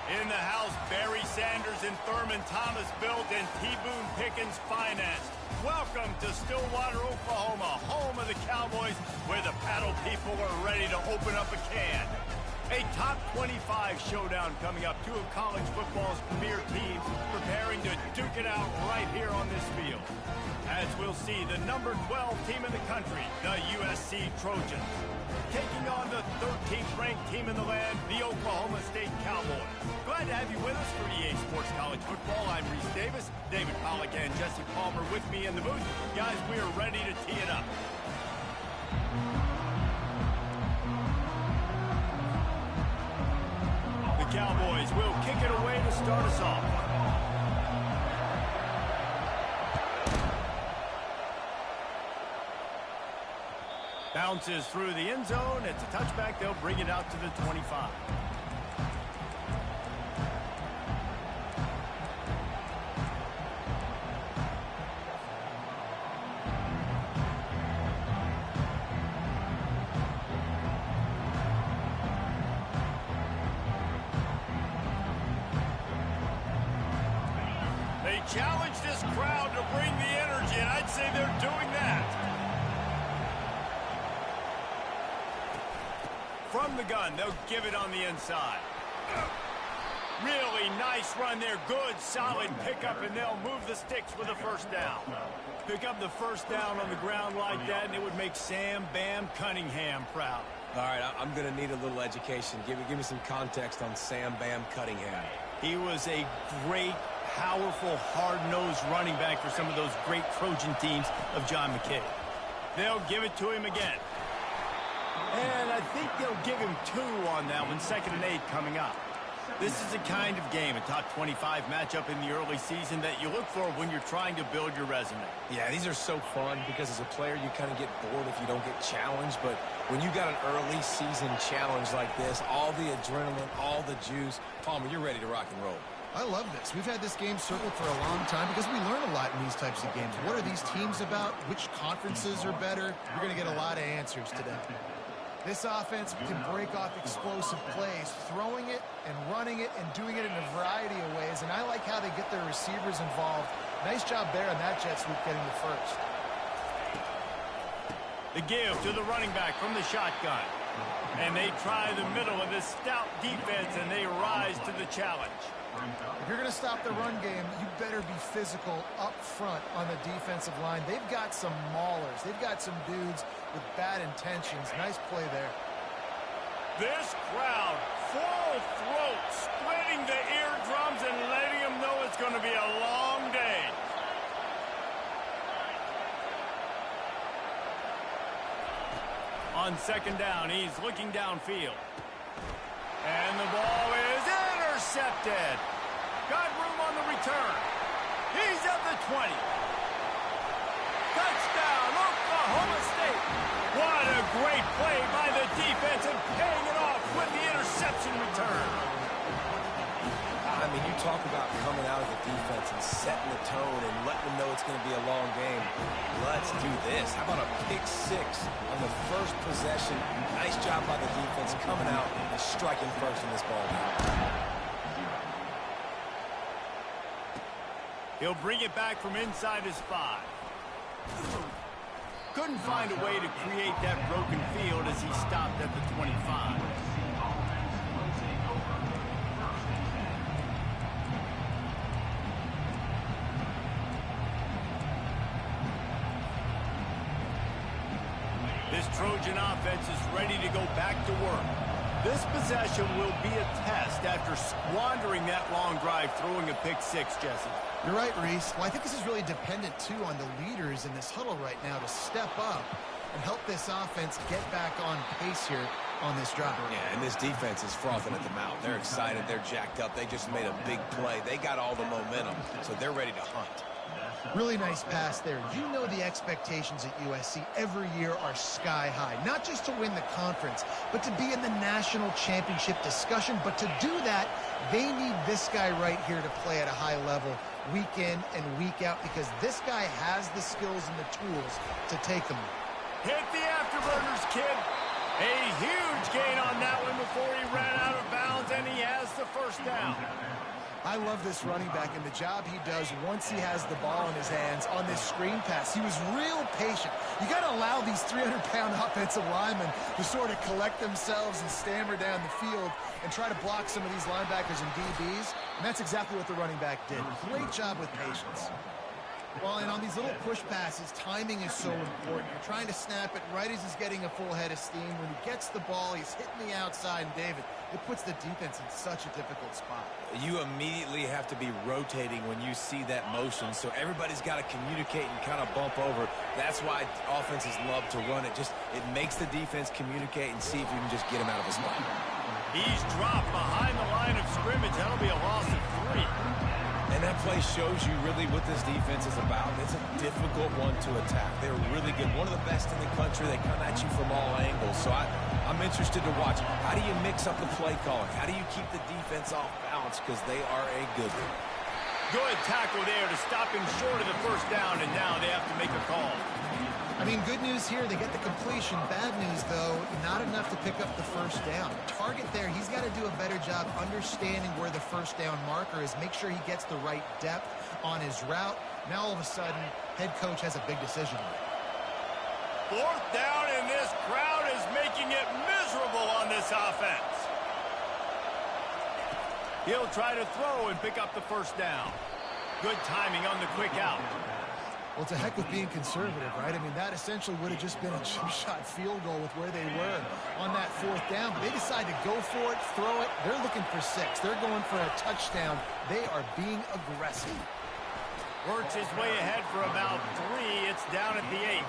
In the house, Barry Sanders and Thurman Thomas built and T. Boone Pickens financed. Welcome to Stillwater, Oklahoma, home of the Cowboys, where the paddle people are ready to open up a can. A top 25 showdown coming up. Two of college football's premier teams preparing to duke it out right here on this field. As we'll see, the number 12 team in the country, the USC Trojans, taking on the 13th ranked team in the land, the Oklahoma State Cowboys. Glad to have you with us for EA Sports College Football. I'm Reese Davis, David Pollack and Jesse Palmer with me in the booth. Guys, we are ready to tee it up. The Cowboys will kick it away to start us off. Bounces through the end zone. It's a touchback. They'll bring it out to the 25. They challenge this crowd to bring the energy, and I'd say they're doing that. From the gun, they'll give it on the inside. Really nice run there. Good, solid pickup, and they'll move the sticks for the first down. Pick up the first down on the ground like that, and it would make Sam Bam Cunningham proud. All right, I'm going to need a little education. Give me some context on Sam Bam Cunningham. He was a great, powerful, hard-nosed running back for some of those great Trojan teams of John McKay. They'll give it to him again. And I think they'll give him 2 on that one, 2nd and 8 coming up. This is the kind of game, a top 25 matchup in the early season that you look for when you're trying to build your resume. Yeah, these are so fun because as a player you kind of get bored if you don't get challenged, but when you got an early season challenge like this, all the adrenaline, all the juice, Palmer, you're ready to rock and roll. I love this. We've had this game circled for a long time because we learn a lot in these types of games. What are these teams about? Which conferences are better? You're going to get a lot of answers today. This offense can break off explosive plays, throwing it and running it and doing it in a variety of ways, and I like how they get their receivers involved. Nice job there on that jet sweep getting the first. The give to the running back from the shotgun. And they try the middle of this stout defense, and they rise to the challenge. If you're going to stop the run game, you better be physical up front on the defensive line. They've got some maulers. They've got some dudes with bad intentions. Nice play there. This crowd, full throat, splitting the eardrums and letting them know it's going to be a long day. On 2nd down, he's looking downfield. And the ball is intercepted. Got room on the return. He's at the 20. Touchdown, Oklahoma State. What a great play by the defense and paying it off with the interception return. I mean, you talk about coming out of the defense and setting the tone and letting them know it's going to be a long game. Let's do this. How about a pick-6 on the first possession? Nice job by the defense coming out and striking first in this ball game. He'll bring it back from inside his 5. Couldn't find a way to create that broken field as he stopped at the 25. This Trojan offense is ready to go back to work. This possession will be a test after squandering that long drive, throwing a pick-6, Jesse. You're right, Reese. Well, I think this is really dependent, too, on the leaders in this huddle right now to step up and help this offense get back on pace here on this drive. Yeah, and this defense is frothing at the mouth. They're excited. They're jacked up. They just made a big play. They got all the momentum, so they're ready to hunt. Really nice pass there. You know the expectations at USC every year are sky high. Not just to win the conference, but to be in the national championship discussion. But to do that, they need this guy right here to play at a high level week in and week out because this guy has the skills and the tools to take them. Hit the afterburners, kid. A huge gain on that one before he ran out of bounds, and he has the first down. I love this running back and the job he does once he has the ball in his hands on this screen pass. He was real patient. You got to allow these 300-pound offensive linemen to sort of collect themselves and stammer down the field and try to block some of these linebackers and DBs, and that's exactly what the running back did. Great job with patience. Well, and on these little push passes, timing is so important. You're trying to snap it right as he's getting a full head of steam. When he gets the ball, he's hitting the outside, and David, it puts the defense in such a difficult spot. You immediately have to be rotating when you see that motion, so everybody's got to communicate and kind of bump over. That's why offenses love to run it. It makes the defense communicate and see if you can just get him out of a spot. He's dropped behind the line of scrimmage. That'll be a loss of 3. And that play shows you really what this defense is about. It's a difficult one to attack. They're really good. One of the best in the country. They come at you from all angles. So I'm interested to watch. How do you mix up the play calling? How do you keep the defense off balance? Because they are a good one. Good tackle there to stop him short of the first down, and now they have to make a call. I mean, good news here, they get the completion. Bad news, though, not enough to pick up the first down. Target there, he's got to do a better job understanding where the first down marker is, make sure he gets the right depth on his route. Now, all of a sudden, head coach has a big decision. 4th down, and this crowd is making it miserable on this offense. He'll try to throw and pick up the first down. Good timing on the quick out. Well, it's a heck with being conservative, right? I mean, that essentially would have just been a chip-shot field goal with where they were on that 4th down. But they decide to go for it, throw it. They're looking for 6. They're going for a touchdown. They are being aggressive. Works his way ahead for about 3. It's down at the 8.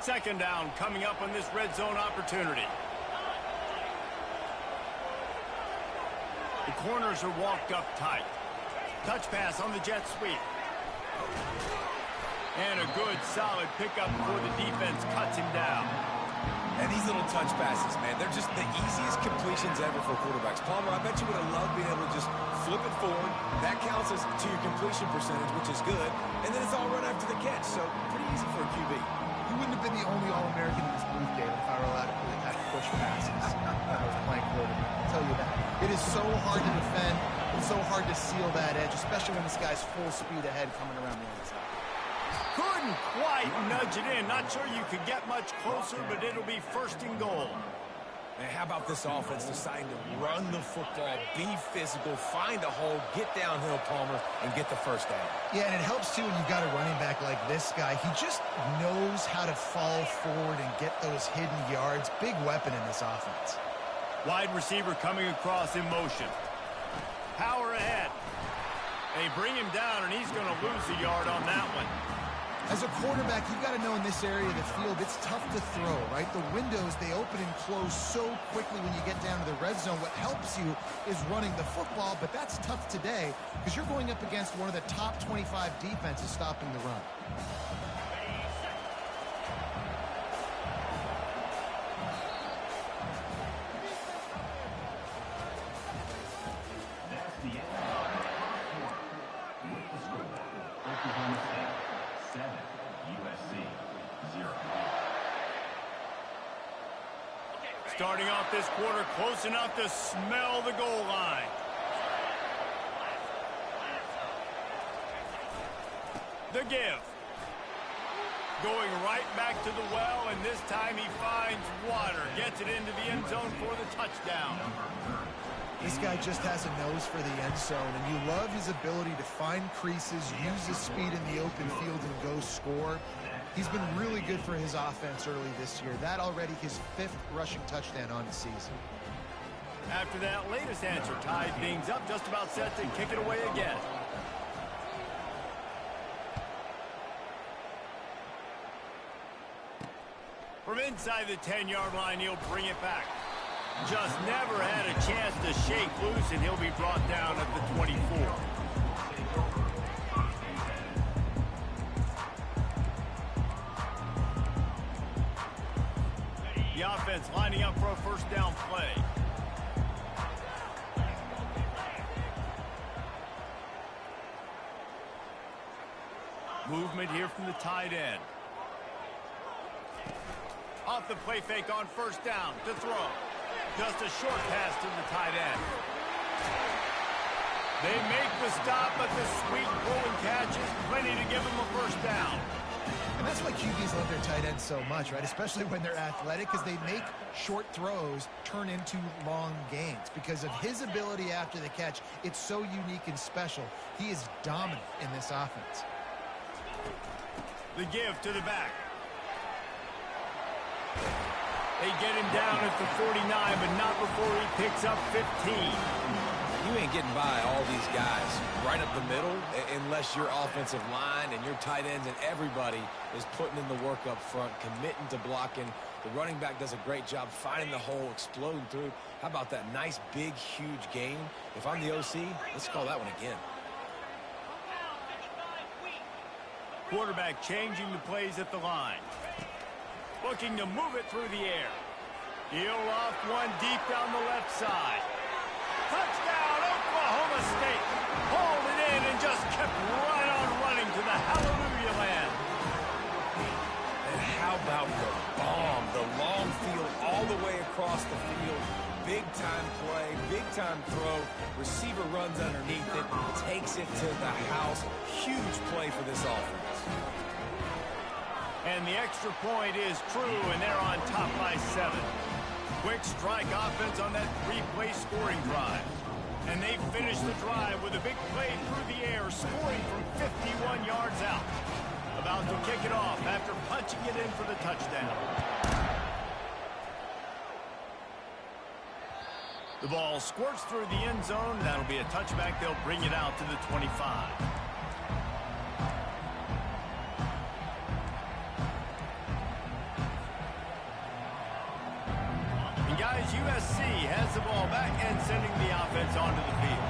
Second down coming up on this red zone opportunity. The corners are walked up tight. Touch pass on the jet sweep. And a good solid pickup before the defense cuts him down. And these little touch passes, man, they're just the easiest completions ever for quarterbacks. Palmer, I bet you would have loved being able to just flip it forward. That counts as to your completion percentage, which is good. And then it's all run after the catch, so pretty easy for a QB. You wouldn't have been the only All-American in this booth, David, if I were allowed to really have push passes when I was playing quarterback. I'll tell you that. It is so hard to defend. It's so hard to seal that edge, especially when this guy's full speed ahead coming around the outside. Couldn't quite nudge it in. Not sure you could get much closer, but it'll be 1st and goal. Man, how about this offense deciding to run the football, be physical, find a hole, get downhill, Palmer, and get the first down? Yeah, and it helps, too, when you've got a running back like this guy. He just knows how to fall forward and get those hidden yards. Big weapon in this offense. Wide receiver coming across in motion. Power ahead. They bring him down, and he's going to lose a yard on that one. As a quarterback, you've got to know in this area of the field, it's tough to throw, right? The windows, they open and close so quickly when you get down to the red zone. What helps you is running the football, but that's tough today because you're going up against one of the top 25 defenses stopping the run. Starting off this quarter close enough to smell the goal line. The give. Going right back to the well, and this time he finds water. Gets it into the end zone for the touchdown. This guy just has a nose for the end zone, and you love his ability to find creases, use his speed in the open field, and go score. He's been really good for his offense early this year. That already his 5th rushing touchdown on the season. After that latest answer, tied things up, just about set to kick it away again. From inside the 10-yard line, he'll bring it back. Just never had a chance to shake loose, and he'll be brought down at the 24. The offense lining up for a first down play. Movement here from the tight end. Off the play fake on first down to throw. Just a short pass to the tight end. They make the stop, but the sweet pulling catch is plenty to give them a first down. And that's why QBs love their tight ends so much, right? Especially when they're athletic, because they make short throws turn into long gains. Because of his ability after the catch, it's so unique and special. He is dominant in this offense. The give to the back. They get him down at the 49, but not before he picks up 15. You ain't getting by all these guys right up the middle unless your offensive line and your tight ends and everybody is putting in the work up front, committing to blocking. The running back does a great job finding the hole, exploding through. How about that nice, big, huge gain? If I'm the OC, let's call that one again. Quarterback changing the plays at the line. Looking to move it through the air. He'll off one deep down the left side. Touchdown, Oklahoma State. Hauled it in and just kept right on running to the hallelujah land. And how about the bomb? The long field all the way across the field. Big-time play, big-time throw. Receiver runs underneath it, takes it to the house. Huge play for this offense. And the extra point is true, and they're on top by 7. Quick strike offense on that 3-play scoring drive. And they finish the drive with a big play through the air, scoring from 51 yards out. About to kick it off after punching it in for the touchdown. The ball squirts through the end zone. That'll be a touchback. They'll bring it out to the 25. Guys, USC has the ball back and sending the offense onto the field.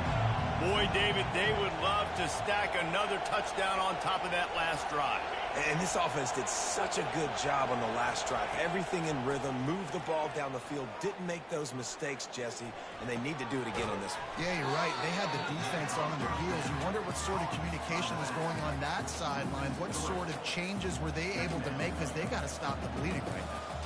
Boy, David, they would love to stack another touchdown on top of that last drive. And this offense did such a good job on the last drive. Everything in rhythm, moved the ball down the field, didn't make those mistakes, Jesse, and they need to do it again on this one. Yeah, you're right. They had the defense on their heels. You wonder what sort of communication was going on that sideline. What sort of changes were they able to make, because they got to stop the bleeding right now.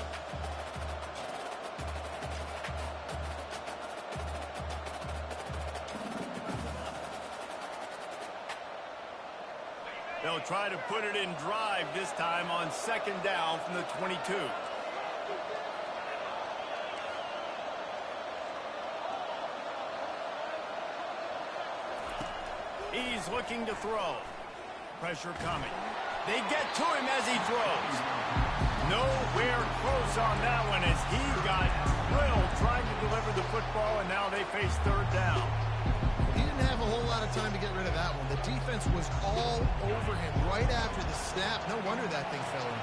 They'll try to put it in drive this time on second down from the 22. He's looking to throw. Pressure coming. They get to him as he throws. Nowhere close on that one as he got drilled trying to deliver the football, and now they face third down. He didn't have a whole lot of time to get rid of that one. The defense was all over him right after the snap. No wonder that thing fell in.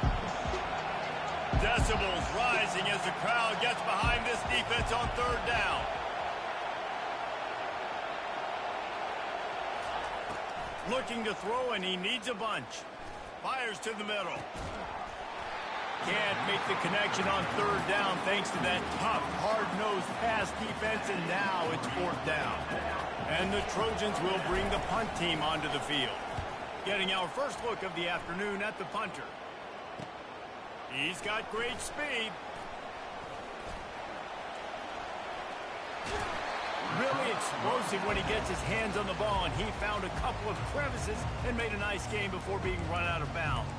Decibels rising as the crowd gets behind this defense on third down. Looking to throw, and he needs a bunch. Fires to the middle. Can't make the connection on third down thanks to that tough, hard-nosed pass defense, and now it's fourth down. And the Trojans will bring the punt team onto the field. Getting our first look of the afternoon at the punter. He's got great speed. Really explosive when he gets his hands on the ball, and he found a couple of crevices and made a nice game before being run out of bounds.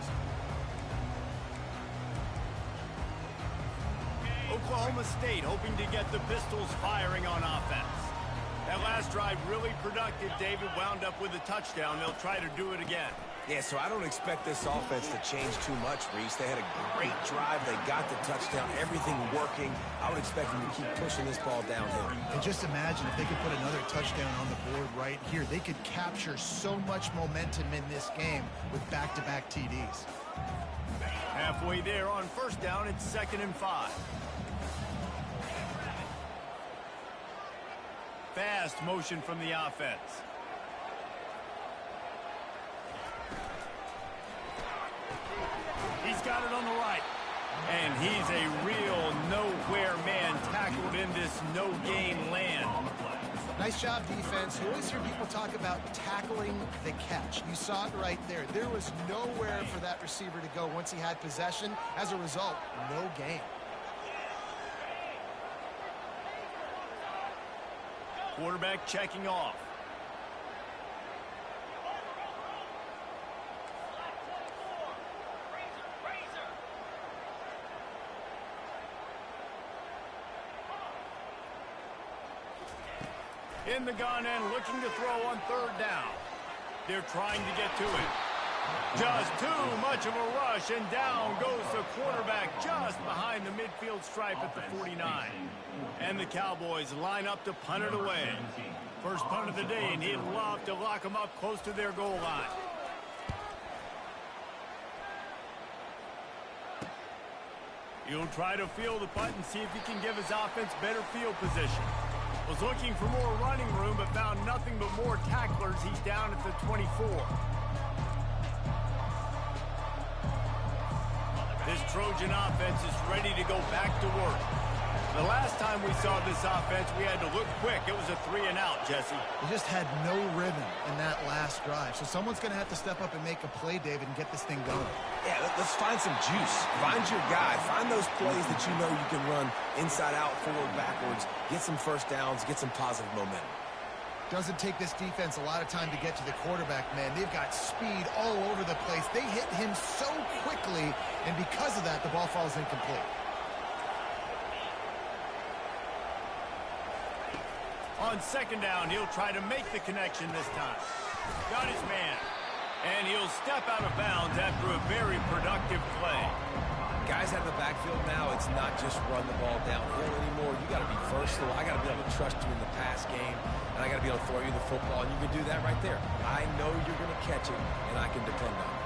Oklahoma State hoping to get the Pistols firing on offense. That last drive really productive. David wound up with a touchdown. They'll try to do it again. Yeah, so I don't expect this offense to change too much, Reese. They had a great drive. They got the touchdown. Everything working. I would expect them to keep pushing this ball downhill. And just imagine if they could put another touchdown on the board right here. They could capture so much momentum in this game with back-to-back TDs. Halfway there on first down, it's 2nd and 5. Fast motion from the offense. He's got it on the right. And he's a real nowhere man tackled in this no-gain land. Nice job, defense. You always hear people talk about tackling the catch. You saw it right there. There was nowhere for that receiver to go once he had possession. As a result, no gain. Quarterback checking off. In the gun and looking to throw on third down. They're trying to get to it. Just too much of a rush, and down goes the quarterback just behind the midfield stripe at the 49. And the Cowboys line up to punt it away. First punt of the day, and he'd love to lock them up close to their goal line. He'll try to field the punt and see if he can give his offense better field position. Was looking for more running room, but found nothing but more tacklers. He's down at the 24. This Trojan offense is ready to go back to work. The last time we saw this offense, we had to look quick. It was a 3-and-out, Jesse. They just had no rhythm in that last drive. So someone's going to have to step up and make a play, David, and get this thing going. Yeah, let's find some juice. Find your guy. Find those plays that you know you can run inside out, forward, backwards. Get some first downs. Get some positive momentum. Doesn't take this defense a lot of time to get to the quarterback, man. They've got speed all over the place. They hit him so quickly, and because of that, the ball falls incomplete. On second down, he'll try to make the connection this time. Got his man. And he'll step out of bounds after a very productive play. Guys out of the backfield now, it's not just run the ball downhill anymore. You got to be versatile. I got to be able to trust you in the pass game, and I got to be able to throw you the football, and you can do that right there. I know you're going to catch it, and I can depend on it.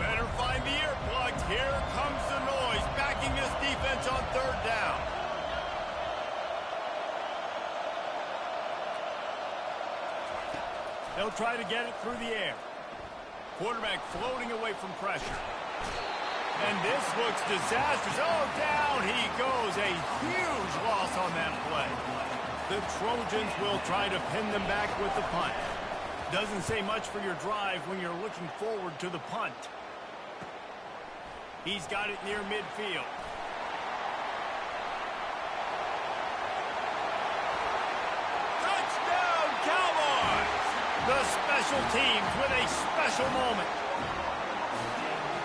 Better find the earplugs. Here comes the noise, backing this defense on third down. They'll try to get it through the air. Quarterback floating away from pressure. And this looks disastrous. Oh, down he goes. A huge loss on that play. The Trojans will try to pin them back with the punt. Doesn't say much for your drive when you're looking forward to the punt. He's got it near midfield. Touchdown, Cowboys! The special teams with a special moment.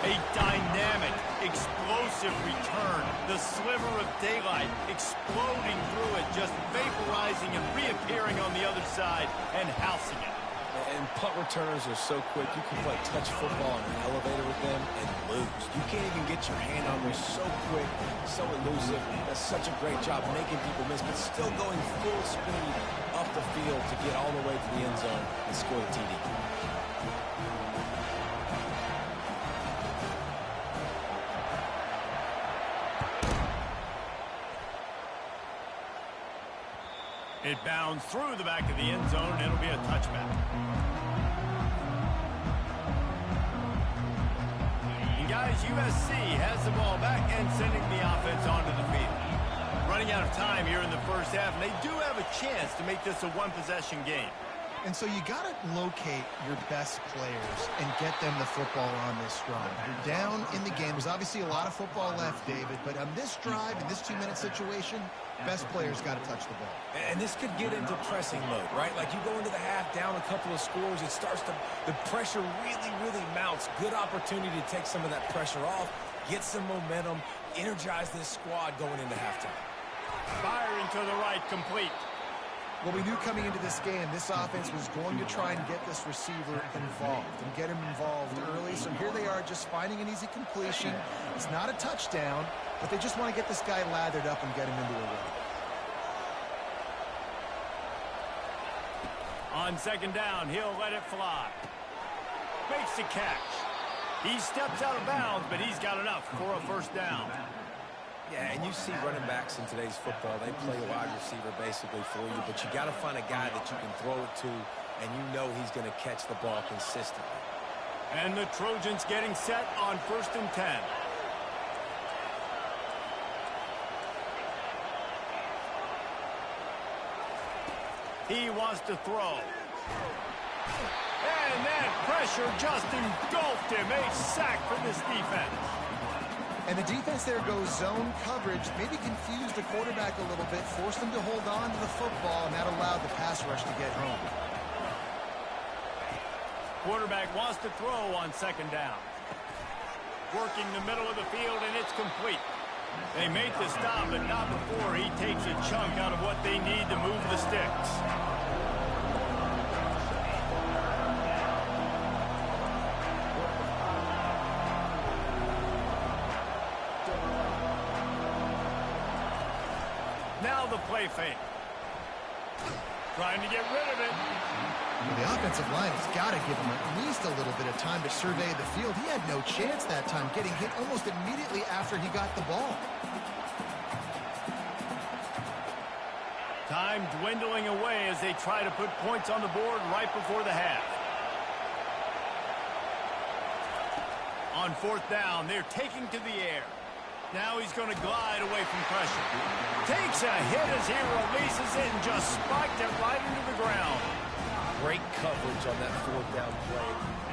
A dynamic, explosive return. The sliver of daylight exploding through it, just vaporizing and reappearing on the other side and housing it. And punt returners are so quick, you can play touch football in an elevator with them and lose. You can't even get your hand on them. So quick, so elusive. That's such a great job making people miss, but still going full speed up the field to get all the way to the end zone and score the TD. It bounds through the back of the end zone, and it'll be a touchback. And guys, USC has the ball back and sending the offense onto the field. Running out of time here in the first half, and they do have a chance to make this a one-possession game. And so you got to locate your best players and get them the football on this drive. You're down in the game. There's obviously a lot of football left, David, but on this drive, in this 2-minute situation, best players got to touch the ball. And this could get into pressing mode, right? Like you go into the half down a couple of scores, it starts to, the pressure really, really mounts. Good opportunity to take some of that pressure off, get some momentum, energize this squad going into halftime. Firing to the right, complete. Well, we knew coming into this game, this offense was going to try and get this receiver involved and get him involved early. So here they are just finding an easy completion. It's not a touchdown, but they just want to get this guy lathered up and get him into a run. On second down, he'll let it fly. Makes the catch. He steps out of bounds, but he's got enough for a first down. Yeah, and you see running backs in today's football, they play a wide receiver basically for you, but you got to find a guy that you can throw it to, and you know he's going to catch the ball consistently. And the Trojans getting set on 1st and 10. He wants to throw. And that pressure just engulfed him. A sack for this defense. And the defense there goes zone coverage, maybe confused the quarterback a little bit, forced him to hold on to the football, and that allowed the pass rush to get home. Quarterback wants to throw on 2nd down. Working the middle of the field, and it's complete. They make the stop, but not before he takes a chunk out of what they need to move the sticks. Now the play fake. Trying to get rid of it. Well, the offensive line has got to give him at least a little bit of time to survey the field. He had no chance that time, getting hit almost immediately after he got the ball. Time dwindling away as they try to put points on the board right before the half. On 4th down, they're taking to the air. Now he's going to glide away from pressure. Takes a hit as he releases it and just spiked it right into the ground. Great coverage on that 4th down play.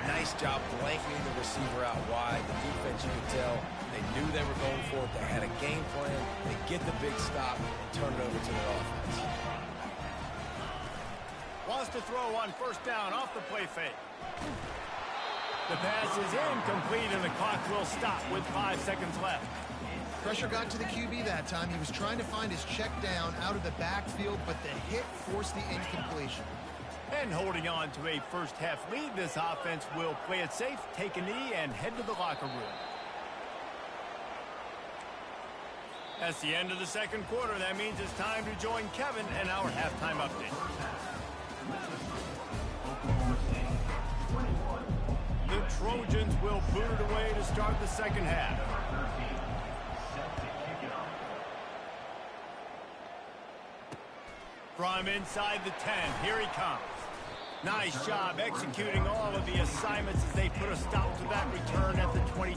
Nice job blanketing the receiver out wide. The defense, you could tell, they knew they were going for it. They had a game plan. They get the big stop and turn it over to their offense. Wants to throw on 1st down off the play fake. The pass is incomplete and the clock will stop with 5 seconds left. Pressure got to the QB that time. He was trying to find his check down out of the backfield, but the hit forced the incompletion. And holding on to a first half lead, this offense will play it safe, take a knee, and head to the locker room. That's the end of the 2nd quarter. That means it's time to join Kevin and our halftime update. The Trojans will boot it away to start the 2nd half. From inside the 10, here he comes. Nice job executing all of the assignments as they put a stop to that return at the 22.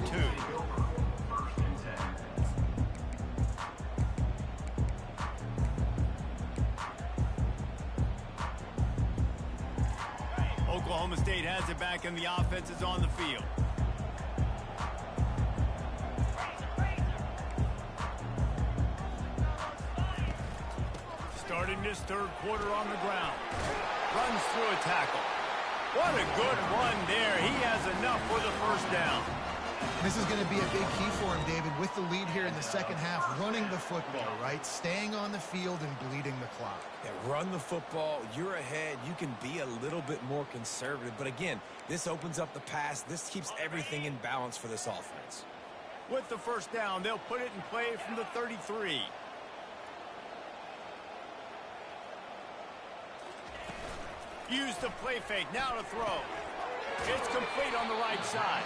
Oklahoma State has it back and the offense is on the field. Starting this 3rd quarter on the ground. Runs through a tackle. What a good run there. He has enough for the 1st down. This is going to be a big key for him, David, with the lead here in the 2nd half, running the football, right? Staying on the field and bleeding the clock. Yeah, run the football. You're ahead. You can be a little bit more conservative. But again, this opens up the pass. This keeps everything in balance for this offense. With the 1st down, they'll put it in play from the 33. Use the play fake, now to throw. It's complete on the right side.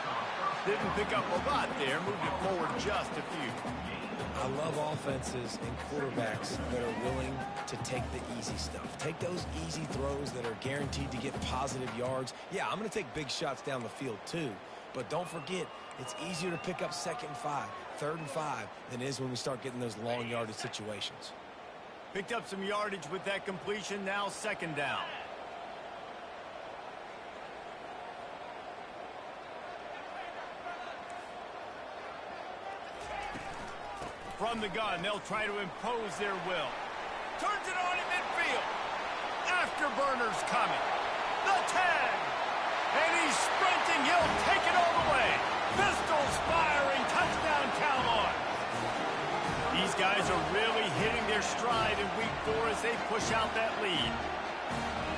Didn't pick up a lot there, moved it forward just a few. I love offenses and quarterbacks that are willing to take the easy stuff. Take those easy throws that are guaranteed to get positive yards. Yeah, I'm going to take big shots down the field too. But don't forget, it's easier to pick up 2nd and 5, 3rd and 5 than it is when we start getting those long yardage situations. Picked up some yardage with that completion, now 2nd down. From the gun, they'll try to impose their will. Turns it on in midfield. Afterburner's coming. The 10. And he's sprinting. He'll take it all the way. Pistols firing. Touchdown, Cowboys. These guys are really hitting their stride in week 4 as they push out that lead.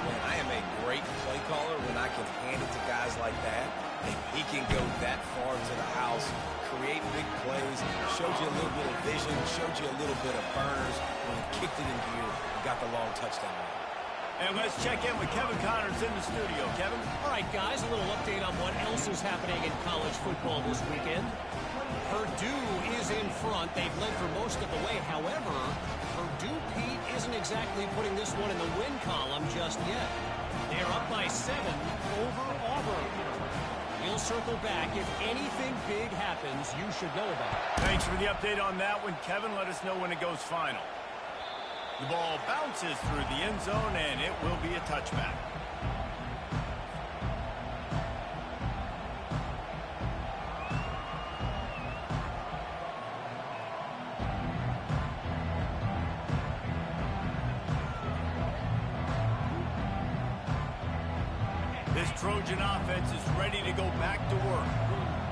Man, I am a great play caller when I can hand it to guys like that. And he can go that far to the house, create big plays, showed you a little bit of vision, showed you a little bit of burners when he kicked it in gear and got the long touchdown. And let's check in with Kevin Connors in the studio. Kevin? All right, guys, a little update on what else is happening in college football this weekend. Purdue is in front. They've led for most of the way. However, Purdue, Pete, isn't exactly putting this one in the win column just yet. They're up by 7 over Auburn. We'll we'll circle back. If anything big happens, you should know about it. Thanks for the update on that one, Kevin. Let us know when it goes final. The ball bounces through the end zone, and it will be a touchback. This Trojan offense is ready to go back to work.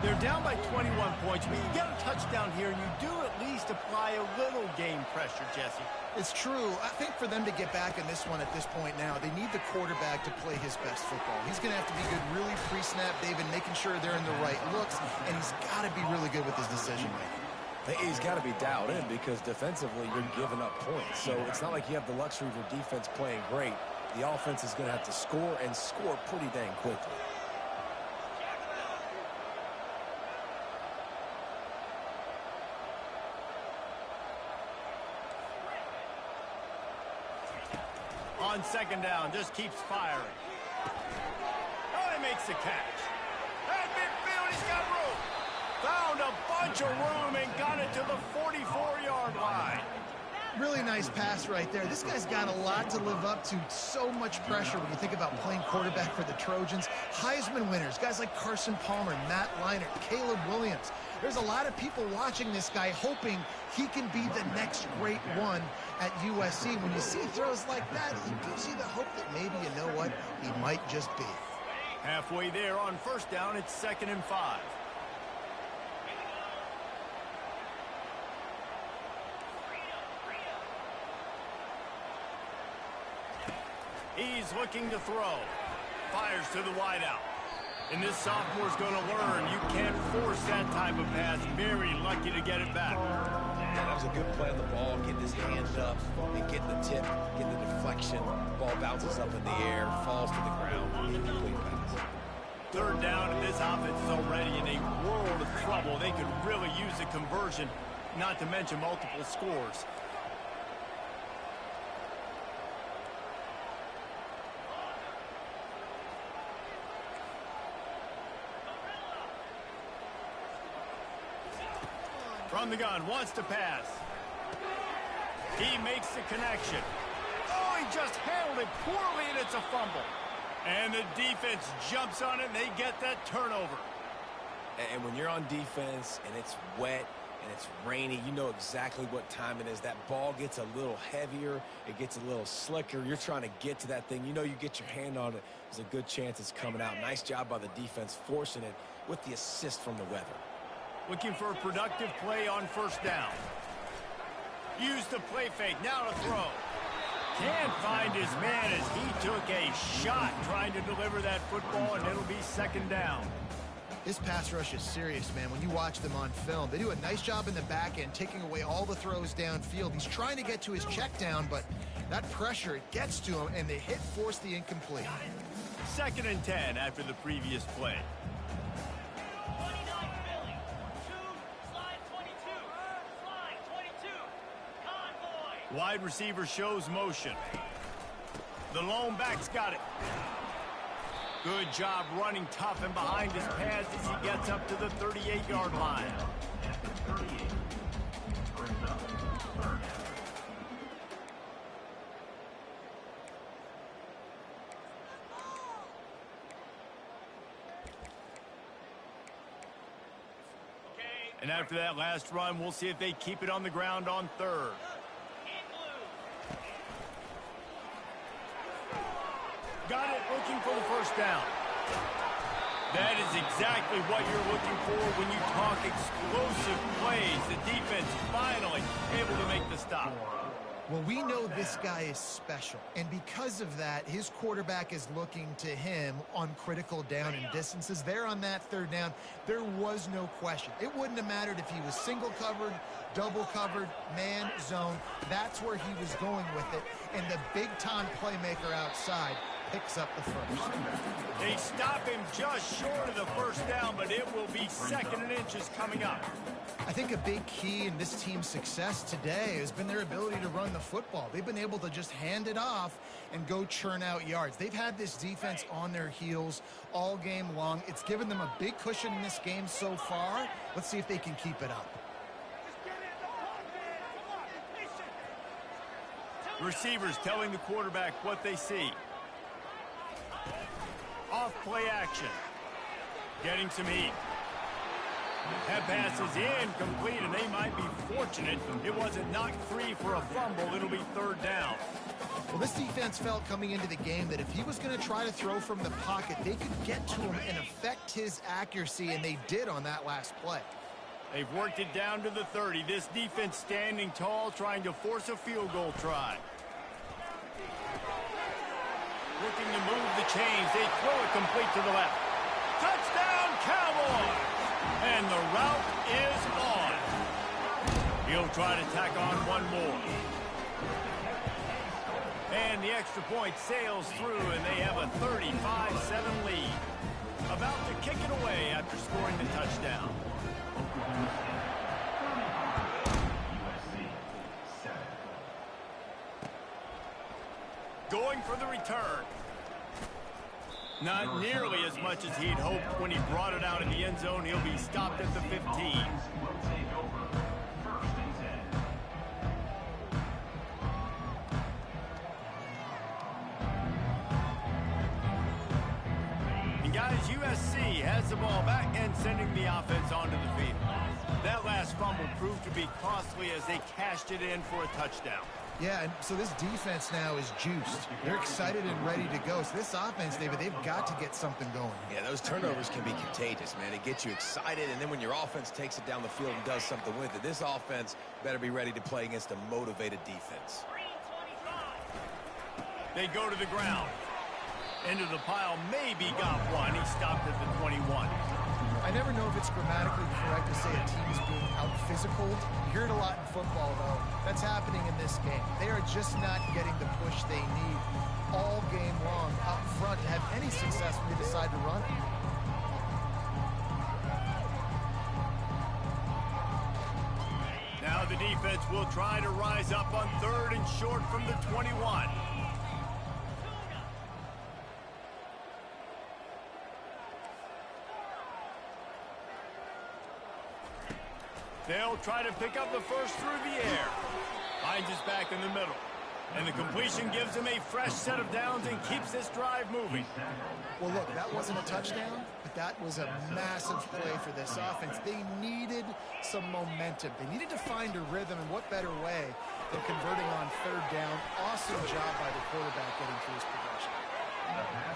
They're down by 21 points, but you get a touchdown here, and you do at least apply a little game pressure, Jesse. It's true. I think for them to get back in this one at this point now, they need the quarterback to play his best football. He's going to have to be good really pre-snap, David, making sure they're in the right looks, and he's got to be really good with his decision-making. He's got to be dialed in because defensively you're giving up points. So it's not like you have the luxury of your defense playing great. The offense is going to have to score and score pretty dang quickly. On second down, just keeps firing. Oh, he makes the catch. At midfield, he's got room. Found a bunch of room and got it to the 44-yard line. Really nice pass right there. This guy's got a lot to live up to. So much pressure when you think about playing quarterback for the Trojans. Heisman winners, guys like Carson Palmer, Matt Leinart, Caleb Williams. There's a lot of people watching this guy hoping he can be the next great one at USC. When you see throws like that, you do see the hope that maybe, you know what, he might just be. Halfway there on first down, it's 2nd and 5. He's looking to throw. Fires to the wideout. And this sophomore's going to learn you can't force that type of pass. Very lucky to get it back. Yeah, that was a good play on the ball, getting his hand up and getting the tip, getting the deflection. Ball bounces up in the air, falls to the ground, incomplete pass. Third down, and this offense is already in a world of trouble. They could really use a conversion, not to mention multiple scores. From the gun, wants to pass. He makes the connection. Oh, he just handled it poorly, and it's a fumble. And the defense jumps on it, and they get that turnover. And when you're on defense, and it's wet, and it's rainy, you know exactly what time it is. That ball gets a little heavier. It gets a little slicker. You're trying to get to that thing. You know you get your hand on it. There's a good chance it's coming out. Nice job by the defense forcing it with the assist from the weather. Looking for a productive play on first down. Use the play fake. Now to throw. Can't find his man as he took a shot trying to deliver that football, and it'll be 2nd down. This pass rush is serious, man. When you watch them on film, they do a nice job in the back end, taking away all the throws downfield. He's trying to get to his check down, but that pressure, it gets to him, and the hit forced the incomplete. 2nd and 10 after the previous play. Wide receiver shows motion. The lone back's got it. Good job running tough and behind his pads as he gets up to the 38-yard line. And after that last run, we'll see if they keep it on the ground on 3rd. Got it, looking for the first down. That is exactly what you're looking for when you talk explosive plays. The defense finally able to make the stop. Well, we know this guy is special, and because of that, his quarterback is looking to him on critical down and distances. There on that 3rd down, there was no question. It wouldn't have mattered if he was single covered, double covered, man, zone. That's where he was going with it, and the big-time playmaker outside picks up the first. They stop him just short of the first down, but it will be 2nd and inches coming up. I think a big key in this team's success today has been their ability to run the football. They've been able to just hand it off and go churn out yards. They've had this defense on their heels all game long. It's given them a big cushion in this game so far. Let's see if they can keep it up. Receivers telling the quarterback what they see. Off play action. Getting some heat. That pass is incomplete, and they might be fortunate it wasn't knocked free for a fumble. It'll be 3rd down. Well, this defense felt coming into the game that if he was going to try to throw from the pocket, they could get to him and affect his accuracy, and they did on that last play. They've worked it down to the 30. This defense standing tall, trying to force a field goal try. Looking to move the chains. They throw it complete to the left. Touchdown, Cowboys! And the route is on. He'll try to tack on one more. And the extra point sails through, and they have a 35-7 lead. About to kick it away after scoring the touchdown. Going for the return. Not nearly as much as he'd hoped when he brought it out in the end zone. He'll be stopped at the 15. And guys, USC has the ball back and sending the offense onto the field. That last fumble proved to be costly as they cashed it in for a touchdown. Yeah, and so this defense now is juiced. They're excited and ready to go. So this offense, David, they've got to get something going. Yeah, those turnovers can be contagious, man. It gets you excited, and then when your offense takes it down the field and does something with it, this offense better be ready to play against a motivated defense. They go to the ground. Into the pile, maybe got one. He stopped at the 21. I never know if it's grammatically correct to say a team is being out-physicaled. You hear it a lot in football, though. That's happening in this game. They are just not getting the push they need all game long up front to have any success when they decide to run it. Now the defense will try to rise up on 3rd and short from the 21. They'll try to pick up the first through the air. Hines is back in the middle. And the completion gives him a fresh set of downs and keeps this drive moving. Well, look, that wasn't a touchdown, but that was a massive play for this offense. They needed some momentum. They needed to find a rhythm, and what better way than converting on 3rd down. Awesome job by the quarterback getting through his progression.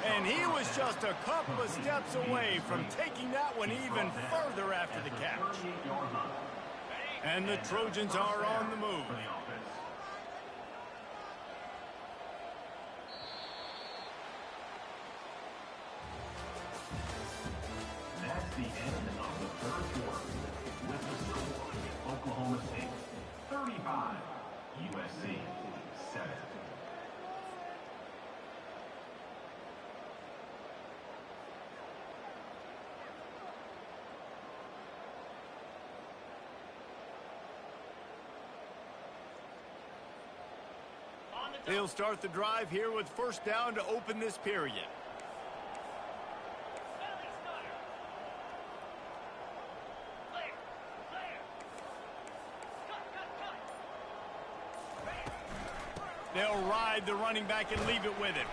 And he was just a couple of steps away from taking that one even further after the catch. And the Trojans are on the move. That's the end of the 3rd quarter. With the score, Oklahoma State 35, USC 7. They'll start the drive here with 1st down to open this period. They'll ride the running back and leave it with him.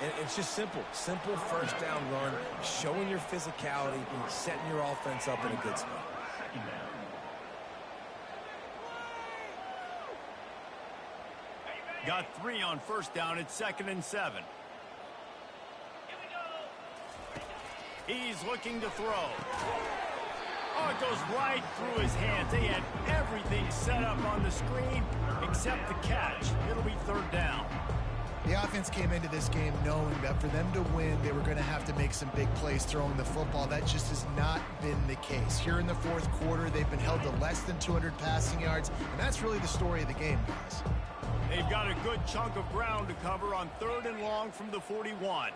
And it's just simple 1st down run, showing your physicality, setting your offense up in a good spot. Got 3 on 1st down. It's 2nd and 7. He's looking to throw. Oh, it goes right through his hands. They had everything set up on the screen except the catch. It'll be 3rd down. The offense came into this game knowing that for them to win, they were going to have to make some big plays throwing the football. That just has not been the case. Here in the 4th quarter, they've been held to less than 200 passing yards, and that's really the story of the game, guys. They've got a good chunk of ground to cover on 3rd and long from the 41.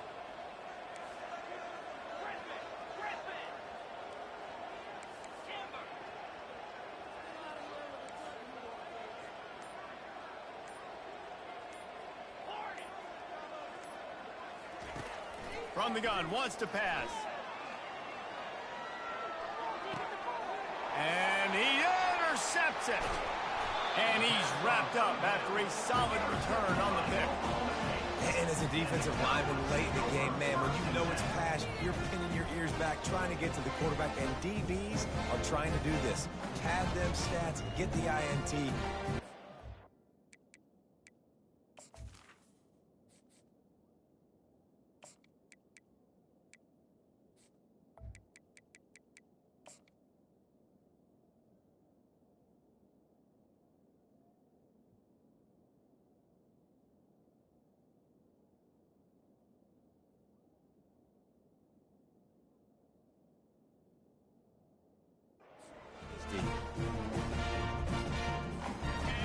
From the gun, wants to pass. And he intercepts it. And he's wrapped up after a solid return on the pick. And as a defensive lineman late in the game, man, when you know it's pass, you're pinning your ears back, trying to get to the quarterback. And DBs are trying to do this. Pad them stats, get the INT.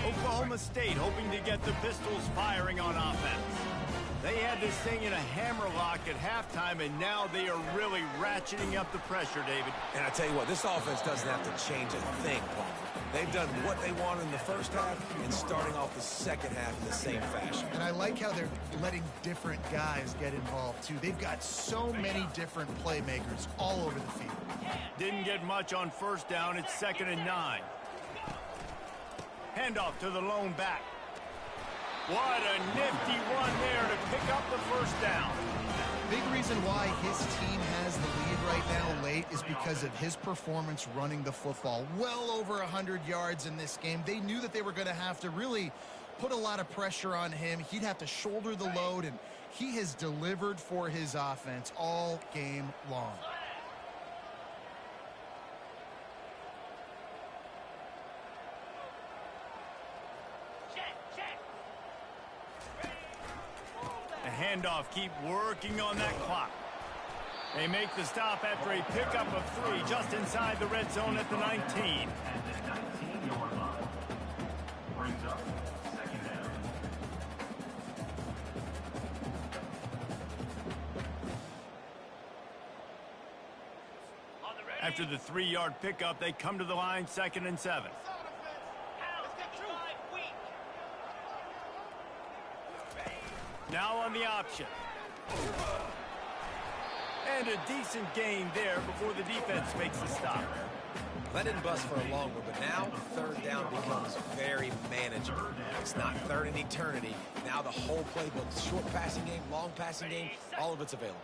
Oklahoma State hoping to get the Pistols firing on offense. They had this thing in a hammerlock at halftime, and now they are really ratcheting up the pressure, David. And I tell you what, this offense doesn't have to change a thing, Paul. They've done what they wanted in the first half and starting off the second half in the same fashion. And I like how they're letting different guys get involved, too. They've got so many different playmakers all over the field. Didn't get much on 1st down. It's 2nd and 9. Handoff to the lone back. What a nifty run there to pick up the 1st down. Big reason why his team has the lead right now late is because of his performance running the football. Well over 100 yards in this game. They knew that they were going to have to really put a lot of pressure on him. He'd have to shoulder the load, and he has delivered for his offense all game long. Handoff, keep working on that clock. They make the stop after a pickup of 3 just inside the red zone at the 19. At the 19-yard line. Brings up 2nd down. After the 3-yard pickup, they come to the line 2nd and 7. Now on the option. And a decent gain there before the defense makes the stop. That didn't bust for a long one, but now 3rd down becomes very manageable. It's not 3rd in eternity. Now the whole playbook, short passing game, long passing game, all of it's available.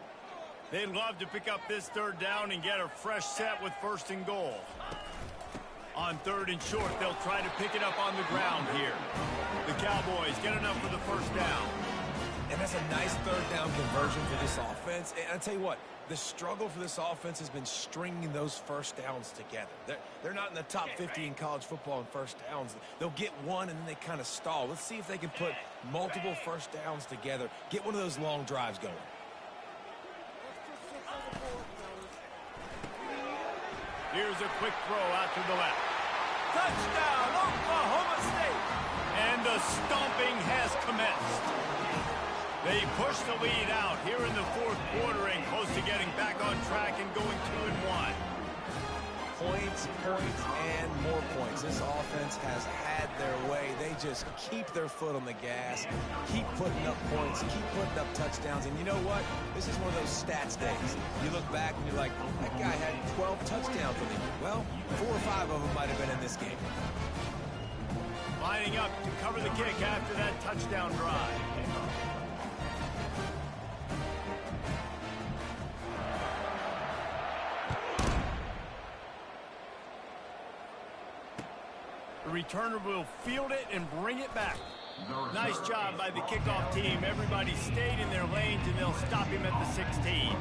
They'd love to pick up this 3rd down and get a fresh set with 1st and goal. On 3rd and short, they'll try to pick it up on the ground here. The Cowboys get enough for the 1st down. And that's a nice 3rd down conversion for this offense. And I'll tell you what, the struggle for this offense has been stringing those 1st downs together. They're not in the top 50 in college football in 1st downs. They'll get one and then they kind of stall. Let's see if they can put multiple 1st downs together, get one of those long drives going. Here's a quick throw out to the left. Touchdown, Oklahoma State! And the stomping has commenced. They push the lead out here in the 4th quarter and close to getting back on track and going 2-1. Points, and more points. This offense has had their way. They just keep their foot on the gas, keep putting up points, keep putting up touchdowns. And you know what? This is one of those stats days. You look back and you're like, that guy had 12 touchdowns with him. Well, 4 or 5 of them might have been in this game. Lining up to cover the kick after that touchdown drive. The returner will field it and bring it back. Nice job by the kickoff team. Everybody stayed in their lanes, and they'll stop him at the 16.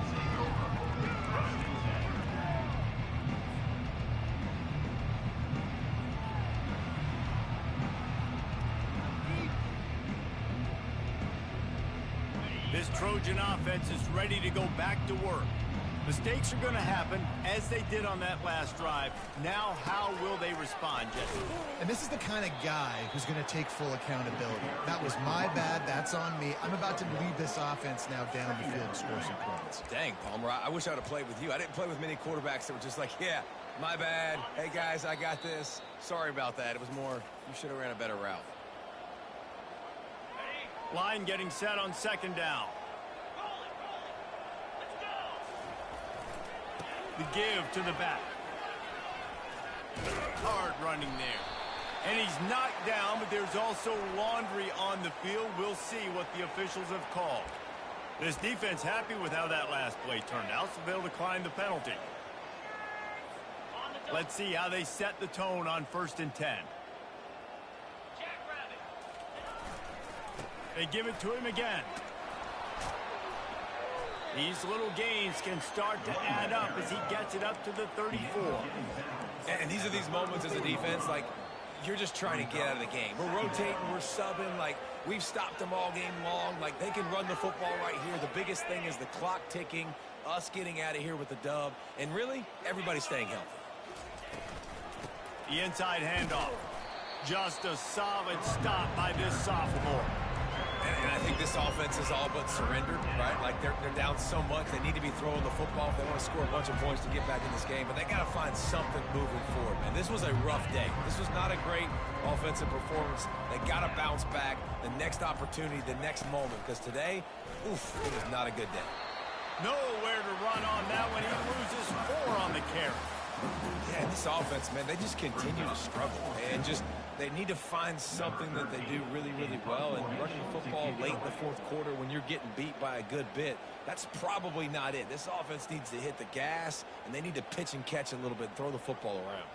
This Trojan offense is ready to go back to work. Mistakes are going to happen, as they did on that last drive. Now, how will they respond, Jesse? And this is the kind of guy who's going to take full accountability. That was my bad. That's on me. I'm about to lead this offense now down the field and score some points. Dang, Palmer, I wish I would have played with you. I didn't play with many quarterbacks that were just like, yeah, my bad. Hey, guys, I got this. Sorry about that. It was more, you should have ran a better route. Line getting set on second down. The give to the back. Hard running there. And he's knocked down, but there's also laundry on the field. We'll see what the officials have called. This defense happy with how that last play turned out, so they'll decline the penalty. Let's see how they set the tone on 1st and 10. They give it to him again. These little gains can start to add up as he gets it up to the 34. And these are these moments as a defense, like, you're just trying to get out of the game. We're rotating, we're subbing, like, we've stopped them all game long. Like, they can run the football right here. The biggest thing is the clock ticking, us getting out of here with the dub, and really, everybody staying healthy. The inside handoff. Just a solid stop by this sophomore. And I think this offense is all but surrendered, right? Like, they're down so much, they need to be throwing the football if they want to score a bunch of points to get back in this game. But they got to find something moving forward, man. This was a rough day. This was not a great offensive performance. They got to bounce back the next opportunity, the next moment, because today, oof, it was not a good day. Nowhere to run on that one. He loses 4 on the carry. Yeah, this offense, man, they just continue to struggle. And just, they need to find something that they do really, really well. And running the football late in the 4th quarter when you're getting beat by a good bit, that's probably not it. This offense needs to hit the gas, and they need to pitch and catch a little bit and throw the football around.